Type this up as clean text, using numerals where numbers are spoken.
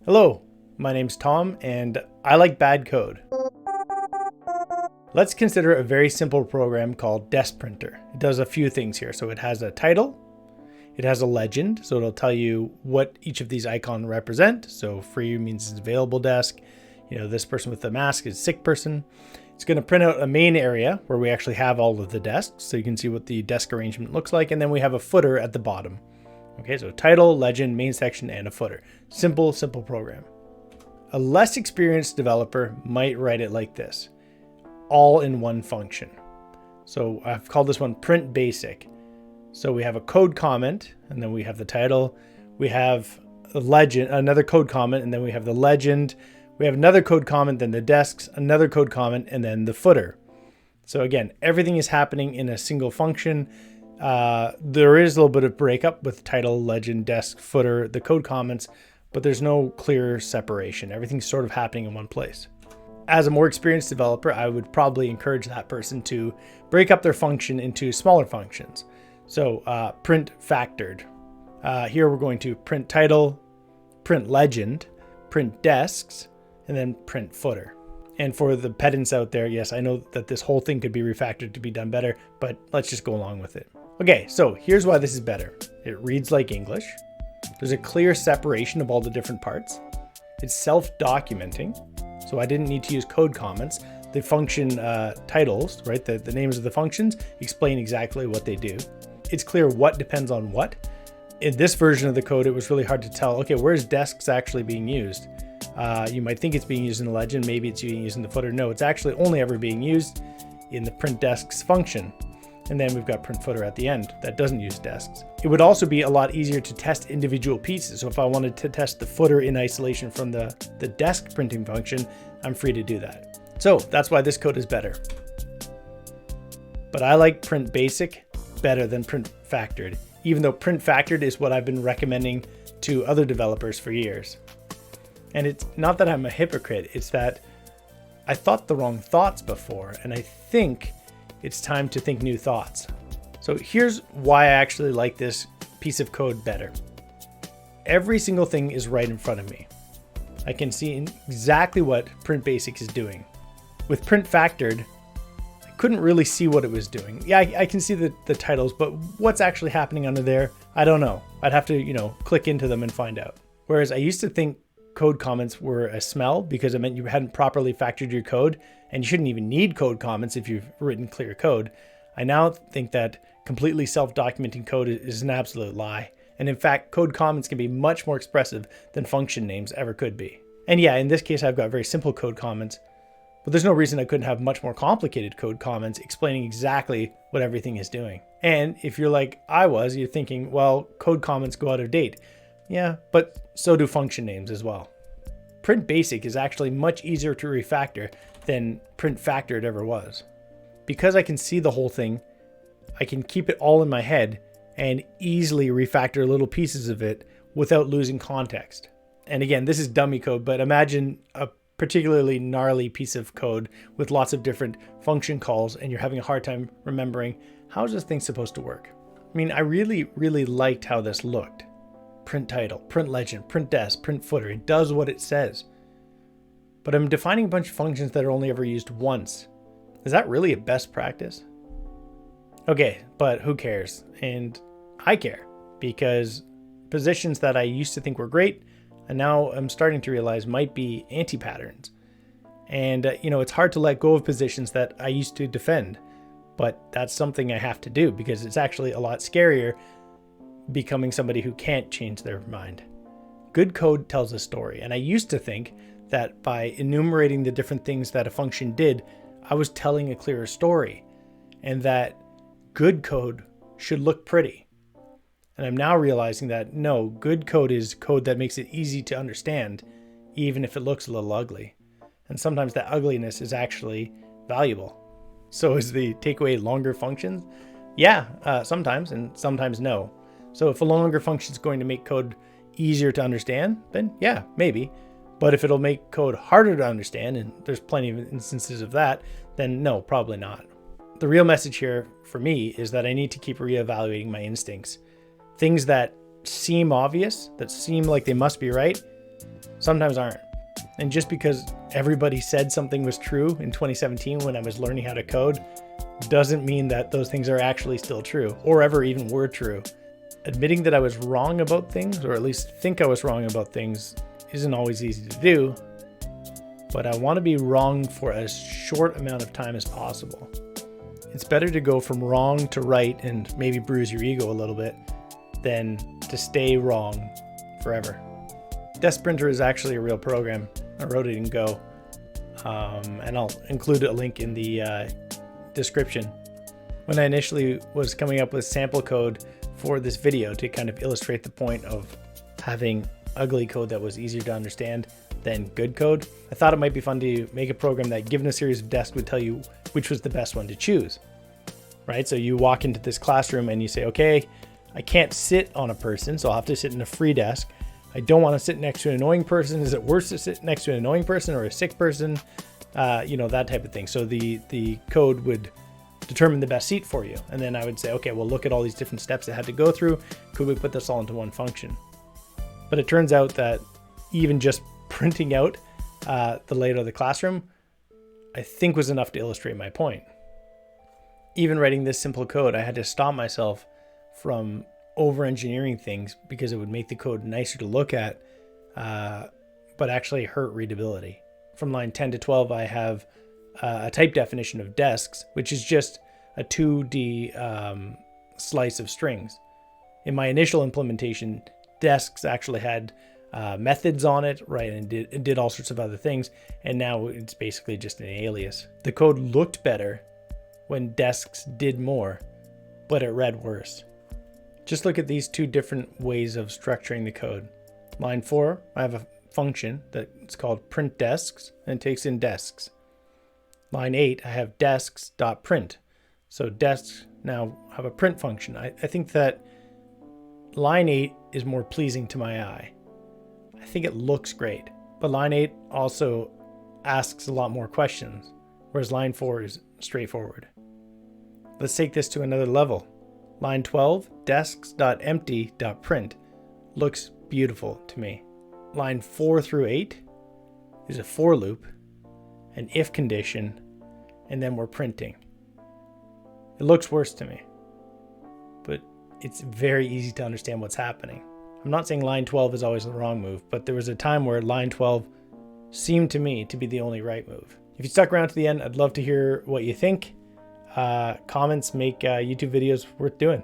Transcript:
Hello, my name's Tom and I like bad code. Let's consider a very simple program called Deskprinter. It does a few things here. So it has a title, it has a legend, so it'll tell you what each of these icons represent. So free means it's available desk. This person with the mask is sick person. It's going to print out a main area where we actually have all of the desks, so you can see what the desk arrangement looks like, and then we have a footer at the bottom. Okay, so title, legend, main section, and a footer. Simple program. A less experienced developer might write it like this, all in one function. So I've called this one print basic. So we have a code comment, and then we have the title. We have a legend, another code comment, and then we have the legend. We have another code comment, then the desks, another code comment, and then the footer. So again, everything is happening in a single function. There is a little bit of breakup with title, legend, desk, footer, the code comments, but there's no clear separation. Everything's sort of happening in one place. As a more experienced developer, I would probably encourage that person to break up their function into smaller functions. So print factored. Here we're going to print title, print legend, print desks, and then print footer. And for the pedants out there, yes, I know that this whole thing could be refactored to be done better, but let's just go along with it. Okay, so here's why this is better. It reads like English. There's a clear separation of all the different parts. It's self-documenting, so I didn't need to use code comments. The function titles, right, the names of the functions explain exactly what they do. It's clear what depends on what. In this version of the code, it was really hard to tell, okay, where's desks actually being used? You might think it's being used in the legend, maybe it's being used in the footer. No, it's actually only ever being used in the print desks function. And then we've got print footer at the end that doesn't use desks. It would also be a lot easier to test individual pieces. So if I wanted to test the footer in isolation from the desk printing function, I'm free to do that. So that's why this code is better. But I like print basic better than print factored, even though print factored is what I've been recommending to other developers for years. And it's not that I'm a hypocrite, it's that I thought the wrong thoughts before, and I think it's time to think new thoughts. So here's why I actually like this piece of code better. Every single thing is right in front of me. I can see exactly what print basic is doing. With print factored, I couldn't really see what it was doing. Yeah, I can see the titles, but what's actually happening under there, I don't know. I'd have to, click into them and find out. Whereas I used to think code comments were a smell because it meant you hadn't properly factored your code, and you shouldn't even need code comments if you've written clear code. I now think that completely self-documenting code is an absolute lie. And in fact, code comments can be much more expressive than function names ever could be. And yeah, in this case, I've got very simple code comments, but there's no reason I couldn't have much more complicated code comments explaining exactly what everything is doing. And if you're like I was, you're thinking, well, code comments go out of date. Yeah, but so do function names as well. Print basic is actually much easier to refactor than print factored ever was. Because I can see the whole thing, I can keep it all in my head and easily refactor little pieces of it without losing context. And again, this is dummy code, but imagine a particularly gnarly piece of code with lots of different function calls and you're having a hard time remembering, how is this thing supposed to work? I mean, I really liked how this looked. Print title, print legend, print desk, print footer. It does what it says. But I'm defining a bunch of functions that are only ever used once. Is that really a best practice? Okay, but who cares? And I care, because positions that I used to think were great, and now I'm starting to realize might be anti-patterns. And it's hard to let go of positions that I used to defend, but that's something I have to do because it's actually a lot scarier becoming somebody who can't change their mind. Good code tells a story, and I used to think that by enumerating the different things that a function did, I was telling a clearer story, and that good code should look pretty. And I'm now realizing that no, good code is code that makes it easy to understand, even if it looks a little ugly. And sometimes that ugliness is actually valuable. So is the takeaway longer functions? Yeah, sometimes, and sometimes no. So if a longer function is going to make code easier to understand, then yeah, maybe. But if it'll make code harder to understand, and there's plenty of instances of that, then no, probably not. The real message here for me is that I need to keep reevaluating my instincts. Things that seem obvious, that seem like they must be right, sometimes aren't. And just because everybody said something was true in 2017 when I was learning how to code doesn't mean that those things are actually still true or ever even were true. Admitting that I was wrong about things, or at least think I was wrong about things, isn't always easy to do, but I want to be wrong for as short amount of time as possible. It's better to go from wrong to right and maybe bruise your ego a little bit than to stay wrong forever. Deskprinter is actually a real program. I wrote it in Go, and I'll include a link in the description. When I initially was coming up with sample code for this video to kind of illustrate the point of having ugly code that was easier to understand than good code, I thought it might be fun to make a program that, given a series of desks, would tell you which was the best one to choose, right? So you walk into this classroom and you say, okay, I can't sit on a person, so I'll have to sit in a free desk. I don't want to sit next to an annoying person. Is it worse to sit next to an annoying person or a sick person? That type of thing. So the code would determine the best seat for you. And then I would say, okay, well, look at all these different steps it had to go through. Could we put this all into one function? But it turns out that even just printing out the layout of the classroom, I think was enough to illustrate my point. Even writing this simple code, I had to stop myself from over-engineering things because it would make the code nicer to look at, but actually hurt readability. From line 10 to 12, I have a type definition of desks, which is just a 2D slice of strings. In my initial implementation, desks actually had methods on it, right, and it did all sorts of other things, and now it's basically just an alias. The code looked better when desks did more, but it read worse. Just look at these two different ways of structuring the code. Line 4, I have a function that's called print desks, and it takes in desks. Line 8, I have desks.print. So desks now have a print function. I think that line 8 is more pleasing to my eye. I think it looks great, but line 8 also asks a lot more questions, whereas line 4 is straightforward. Let's take this to another level. Line 12, desks.empty.print, looks beautiful to me. Line 4 through 8 is a for loop, an if condition, and then we're printing. It looks worse to me, but it's very easy to understand what's happening. I'm not saying line 12 is always the wrong move, but there was a time where line 12 seemed to me to be the only right move. If you stuck around to the end, I'd love to hear what you think. Comments make YouTube videos worth doing.